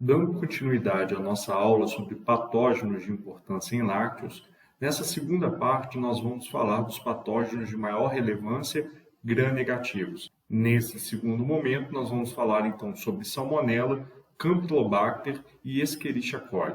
Dando continuidade à nossa aula sobre patógenos de importância em lácteos, nessa segunda parte nós vamos falar dos patógenos de maior relevância gram-negativos. Nesse segundo momento, nós vamos falar então sobre Salmonella, Campylobacter e Escherichia coli.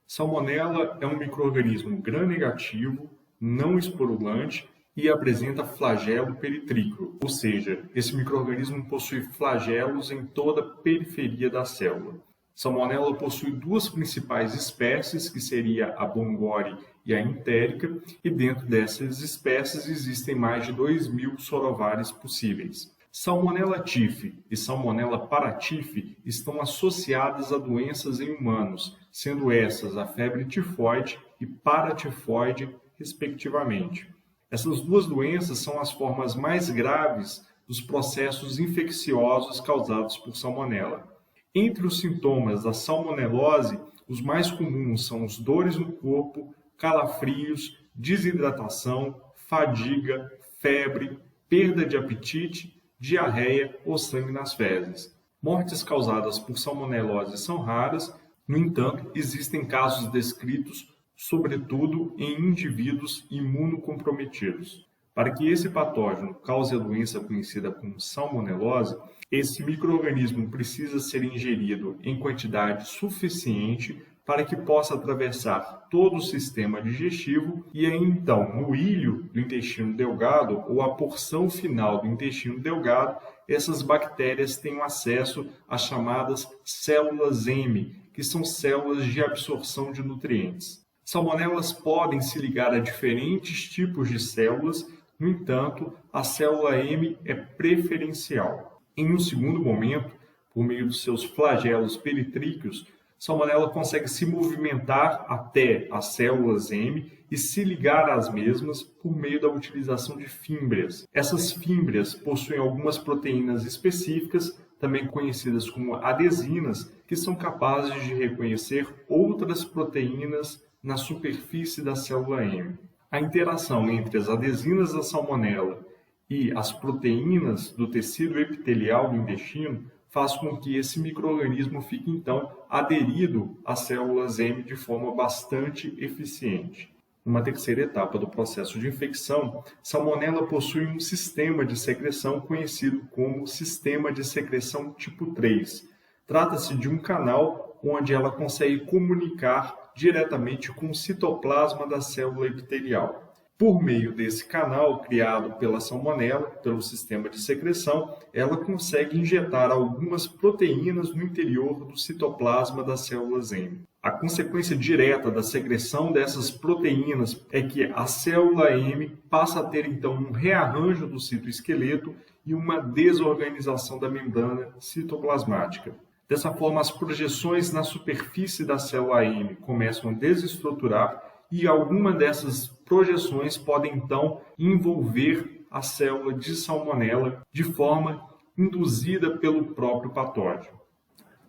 Salmonella é um micro-organismo gram-negativo, não esporulante e apresenta flagelo peritríqueo, ou seja, esse micro-organismo possui flagelos em toda a periferia da célula. Salmonella possui duas principais espécies, que seria a Bongori e a Entérica, e dentro dessas espécies existem mais de 2.000 sorovares possíveis. Salmonella typhi e Salmonella paratyphi estão associadas a doenças em humanos, sendo essas a febre tifoide e paratifoide, respectivamente. Essas duas doenças são as formas mais graves dos processos infecciosos causados por Salmonella. Entre os sintomas da salmonelose, os mais comuns são as dores no corpo, calafrios, desidratação, fadiga, febre, perda de apetite, diarreia ou sangue nas fezes. Mortes causadas por salmonelose são raras, no entanto, existem casos descritos, sobretudo em indivíduos imunocomprometidos. Para que esse patógeno cause a doença conhecida como salmonelose, esse micro-organismo precisa ser ingerido em quantidade suficiente para que possa atravessar todo o sistema digestivo e aí então, no ilho do intestino delgado ou a porção final do intestino delgado, essas bactérias tenham acesso às chamadas células M, que são células de absorção de nutrientes. Salmonelas podem se ligar a diferentes tipos de células, no entanto, a célula M é preferencial. Em um segundo momento, por meio dos seus flagelos peritríqueos, Salmonella consegue se movimentar até as células M e se ligar às mesmas por meio da utilização de fímbrias. Essas fímbrias possuem algumas proteínas específicas, também conhecidas como adesinas, que são capazes de reconhecer outras proteínas na superfície da célula M. A interação entre as adesinas da Salmonella e as proteínas do tecido epitelial do intestino faz com que esse micro-organismo fique, então, aderido às células M de forma bastante eficiente. Numa terceira etapa do processo de infecção, Salmonella possui um sistema de secreção conhecido como sistema de secreção tipo 3. Trata-se de um canal onde ela consegue comunicar diretamente com o citoplasma da célula epitelial. Por meio desse canal criado pela Salmonella, pelo sistema de secreção, ela consegue injetar algumas proteínas no interior do citoplasma das células M. A consequência direta da secreção dessas proteínas é que a célula M passa a ter então um rearranjo do citoesqueleto e uma desorganização da membrana citoplasmática. Dessa forma, as projeções na superfície da célula M começam a desestruturar e alguma dessas projeções podem então envolver a célula de Salmonella de forma induzida pelo próprio patógeno.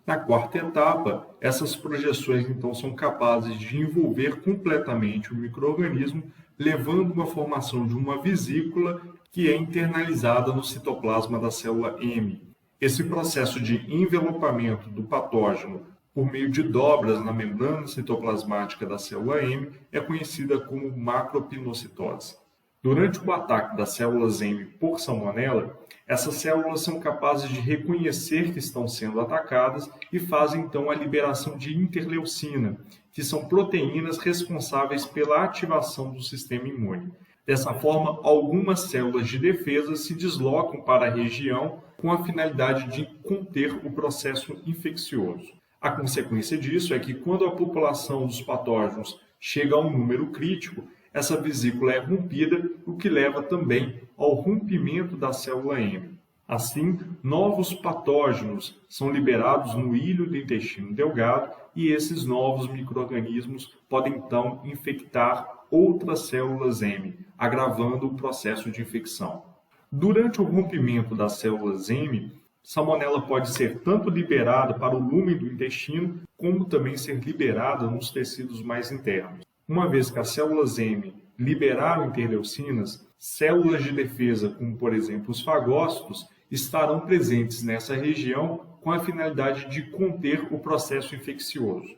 Na quarta etapa, essas projeções então são capazes de envolver completamente o micro-organismo, levando à formação de uma vesícula que é internalizada no citoplasma da célula M. Esse processo de envelopamento do patógeno por meio de dobras na membrana citoplasmática da célula M é conhecida como macropinocitose. Durante o ataque das células M por Salmonella, essas células são capazes de reconhecer que estão sendo atacadas e fazem então a liberação de interleucina, que são proteínas responsáveis pela ativação do sistema imune. Dessa forma, algumas células de defesa se deslocam para a região com a finalidade de conter o processo infeccioso. A consequência disso é que quando a população dos patógenos chega a um número crítico, essa vesícula é rompida, o que leva também ao rompimento da célula M. Assim, novos patógenos são liberados no ilho do intestino delgado e esses novos micro-organismos podem então infectar outras células M, agravando o processo de infecção. Durante o rompimento das células M, Salmonella pode ser tanto liberada para o lume do intestino, como também ser liberada nos tecidos mais internos. Uma vez que as células M liberaram interleucinas, células de defesa, como por exemplo os fagócitos, estarão presentes nessa região com com a finalidade de conter o processo infeccioso.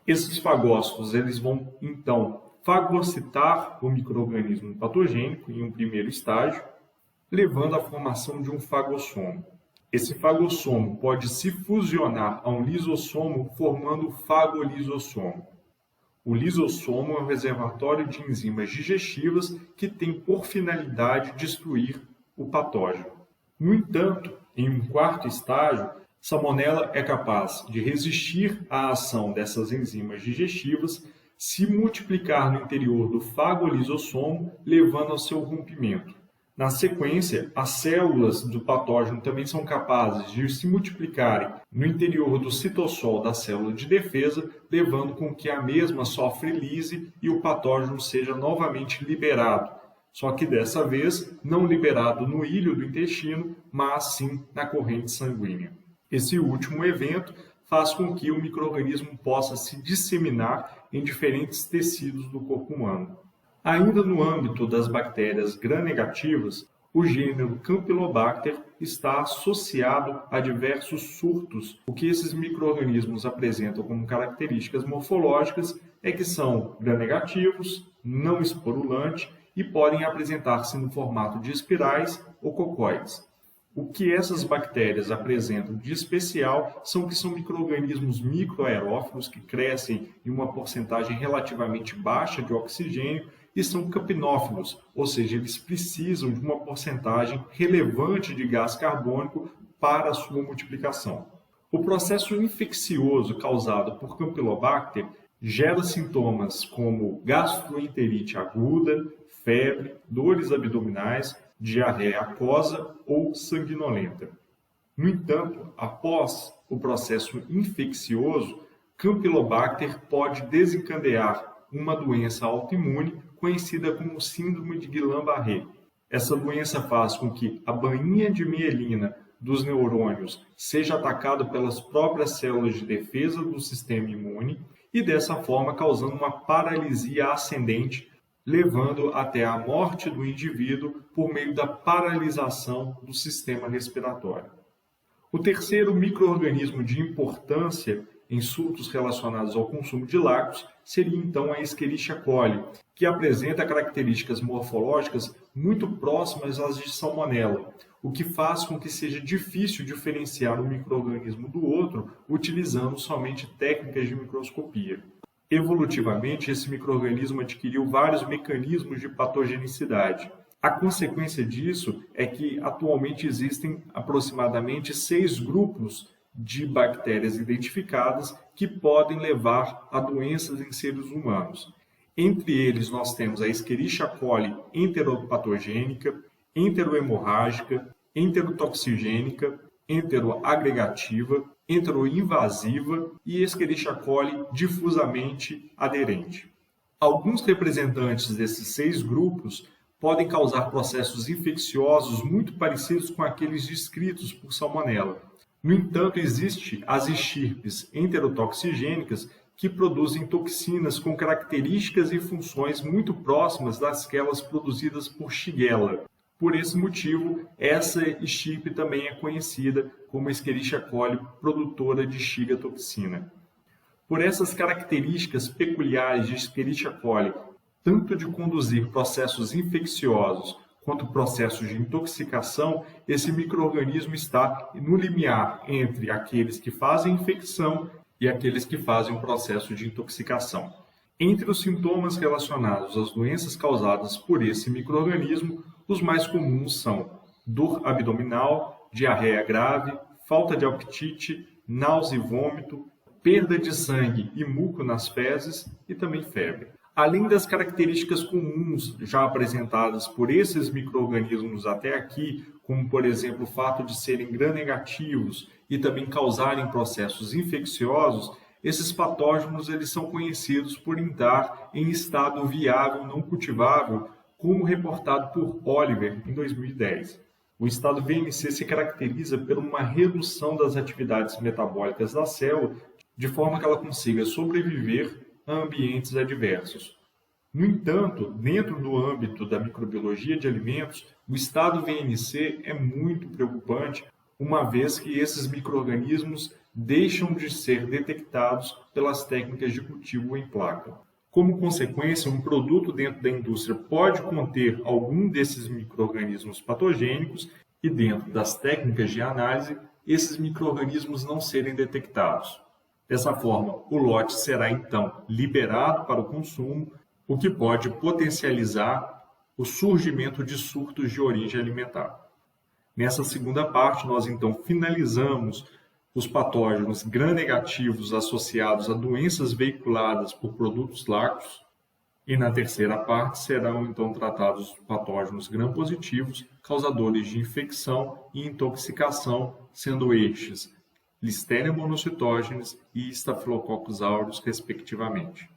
Esses fagócitos eles vão, então, fagocitar o micro-organismo patogênico em um primeiro estágio, levando à formação de um fagossomo. Esse fagossomo pode se fusionar a um lisossomo, formando o fagolisossomo. O lisossomo é um reservatório de enzimas digestivas que tem por finalidade destruir o patógeno. No entanto, em um quarto estágio, Salmonella é capaz de resistir à ação dessas enzimas digestivas, se multiplicar no interior do fagolisossomo, levando ao seu rompimento. Na sequência, as células do patógeno também são capazes de se multiplicarem no interior do citossol da célula de defesa, levando com que a mesma sofra lise e o patógeno seja novamente liberado, só que dessa vez não liberado no ilho do intestino, mas sim na corrente sanguínea. Esse último evento faz com que o micro-organismo possa se disseminar em diferentes tecidos do corpo humano. Ainda no âmbito das bactérias gram-negativas, o gênero Campylobacter está associado a diversos surtos. O que esses micro-organismos apresentam como características morfológicas é que são gram-negativos, não esporulantes e podem apresentar-se no formato de espirais ou cocóides. O que essas bactérias apresentam de especial são que são micro-organismos microaerófilos que crescem em uma porcentagem relativamente baixa de oxigênio e são capnófilos, ou seja, eles precisam de uma porcentagem relevante de gás carbônico para a sua multiplicação. O processo infeccioso causado por Campylobacter gera sintomas como gastroenterite aguda, febre, dores abdominais, diarreia aquosa ou sanguinolenta. No entanto, após o processo infeccioso, Campylobacter pode desencadear uma doença autoimune conhecida como síndrome de Guillain-Barré. Essa doença faz com que a bainha de mielina dos neurônios seja atacada pelas próprias células de defesa do sistema imune e dessa forma causando uma paralisia ascendente, levando até a morte do indivíduo por meio da paralisação do sistema respiratório. O terceiro micro-organismo de importância em surtos relacionados ao consumo de lácteos seria então a Escherichia coli, que apresenta características morfológicas muito próximas às de Salmonella, o que faz com que seja difícil diferenciar um micro-organismo do outro utilizando somente técnicas de microscopia. Evolutivamente, esse micro-organismo adquiriu vários mecanismos de patogenicidade. A consequência disso é que atualmente existem aproximadamente 6 grupos de bactérias identificadas que podem levar a doenças em seres humanos. Entre eles, nós temos a Escherichia coli enteropatogênica, enterohemorrágica, enterotoxigênica, enteroagregativa, enteroinvasiva e Escherichia coli difusamente aderente. Alguns representantes desses 6 grupos podem causar processos infecciosos muito parecidos com aqueles descritos por Salmonella. No entanto, existem as estirpes enterotoxigênicas que produzem toxinas com características e funções muito próximas daquelas produzidas por Shigella. Por esse motivo, essa estirpe também é conhecida como Escherichia coli produtora de Shiga toxina. Por essas características peculiares de Escherichia coli, tanto de conduzir processos infecciosos quanto processos de intoxicação, esse micro-organismo está no limiar entre aqueles que fazem infecção e aqueles que fazem um processo de intoxicação. Entre os sintomas relacionados às doenças causadas por esse micro-organismo, os mais comuns são dor abdominal, diarreia grave, falta de apetite, náusea e vômito, perda de sangue e muco nas fezes e também febre. Além das características comuns já apresentadas por esses micro-organismos até aqui, como por exemplo o fato de serem gram-negativos e também causarem processos infecciosos, esses patógenos eles são conhecidos por estar em estado viável não cultivável, como reportado por Oliver em 2010. O estado VMC se caracteriza por uma redução das atividades metabólicas da célula, de forma que ela consiga sobreviver a ambientes adversos. No entanto, dentro do âmbito da microbiologia de alimentos, o estado VMC é muito preocupante uma vez que esses micro-organismos deixam de ser detectados pelas técnicas de cultivo em placa. Como consequência, um produto dentro da indústria pode conter algum desses micro-organismos patogênicos e, dentro das técnicas de análise, esses micro-organismos não serem detectados. Dessa forma, o lote será então liberado para o consumo, o que pode potencializar o surgimento de surtos de origem alimentar. Nessa segunda parte, nós então finalizamos os patógenos gram-negativos associados a doenças veiculadas por produtos lácteos. E na terceira parte serão então tratados os patógenos gram-positivos, causadores de infecção e intoxicação, sendo estes Listeria monocytogenes e Staphylococcus aureus, respectivamente.